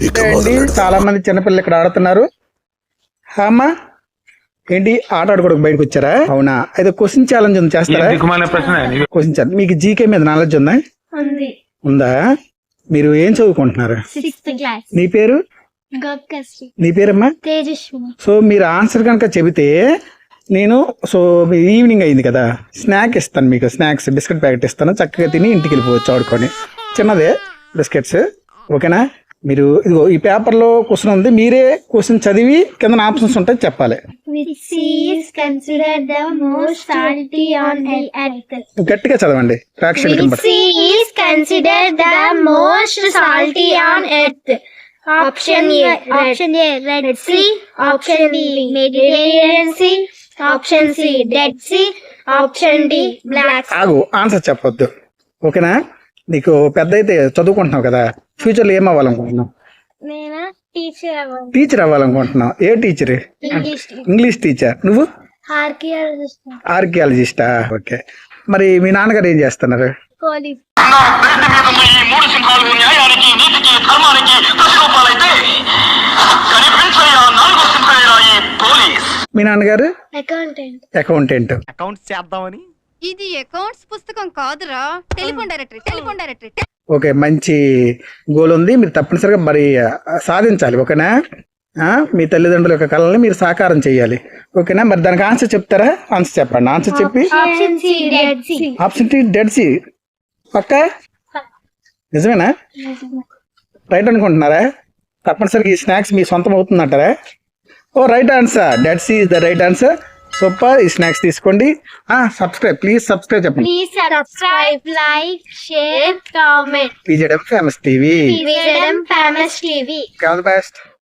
అండి చాలా మంది చిన్నపిల్లలు ఇక్కడ ఆడుతున్నారు. అమ్మా ఏంటి ఆట ఆడుకోవడానికి బయటకు వచ్చారా? అవునా, అయితే క్వశ్చన్ ఛాలెంజ్ ఉంది, చేస్తారా? Question challenge. మీకు జీకే మీద నాలెడ్జ్ ఉందా? ఉందా? మీరు ఏం చదువుకుంటున్నారు? నీ పేరు? నీ పేరమ్మా? సో మీరు ఆన్సర్ కనుక చెబితే నేను ఈవినింగ్ అయింది కదా, స్నాక్ ఇస్తాను మీకు. స్నాక్స్ బిస్కెట్ ప్యాకెట్ ఇస్తాను, చక్కగా తిని ఇంటికి వెళ్ళిపోవచ్చు ఆడుకొని. చిన్నదే బిస్కెట్స్, ఓకేనా? మీరు ఇదిగో ఈ పేపర్ లో క్వశ్చన్ ఉంది, మీరే క్వశ్చన్ చదివి కింద ఆప్షన్స్ ఉంటాయి చెప్పాలి. గట్టిగా చదవండి ప్రేక్షకులకి. Option A, Red Sea. Option B, Mediterranean Sea. Option C, Dead Sea. Option D, Black Sea. ఆగు, ఆన్సర్ చెప్పొద్దు, ఓకేనా? నీకు పెద్ద అయితే చదువుకుంటున్నావు కదా, ఫ్యూచర్ లో ఏం అవ్వాలనుకుంటున్నావు? నేను టీచర్ అవ్వాలనుకుంటున్నావు. ఏ టీచర్? English teacher. నువ్వు? ఆర్కియాలజిస్టా. ఓకే. మరి మీ నాన్నగారు ఏం చేస్తున్నారు? పోలీస్. మీ నాన్నగారు? అకౌంటెంట్. అకౌంట్స్ చేద్దామని. ఇది అకౌంట్స్ పుస్తకం కాదురా, టెలిఫోన్ డైరెక్టరీ. ఓకే, మంచి గోల్ ఉంది, మీరు తప్పనిసరిగా మరి సాధించాలి, ఓకేనా? మీ తల్లిదండ్రుల యొక్క కళల్ని మీరు సాకారం చేయాలి, ఓకేనా? మరి దానికి ఆన్సర్ చెప్తారా? ఆన్సర్ చెప్పండి. ఆన్సర్ చెప్పి. Option C, Dead Sea. పక్క నిజమేనా? రైట్ అనుకుంటున్నారా? తప్పనిసరిగా ఈ స్నాక్స్ మీ సొంతం అవుతుందంటారా? Oh, right answer. Dead Sea is the right answer. Super. ఈ స్నాక్స్ తీసుకోండి. సబ్స్క్రైబ్, ప్లీజ్ సబ్స్క్రైబ్ చెప్పండి. Please subscribe, like, share, comment. PJM Famous TV. PJM Famous TV. All the best.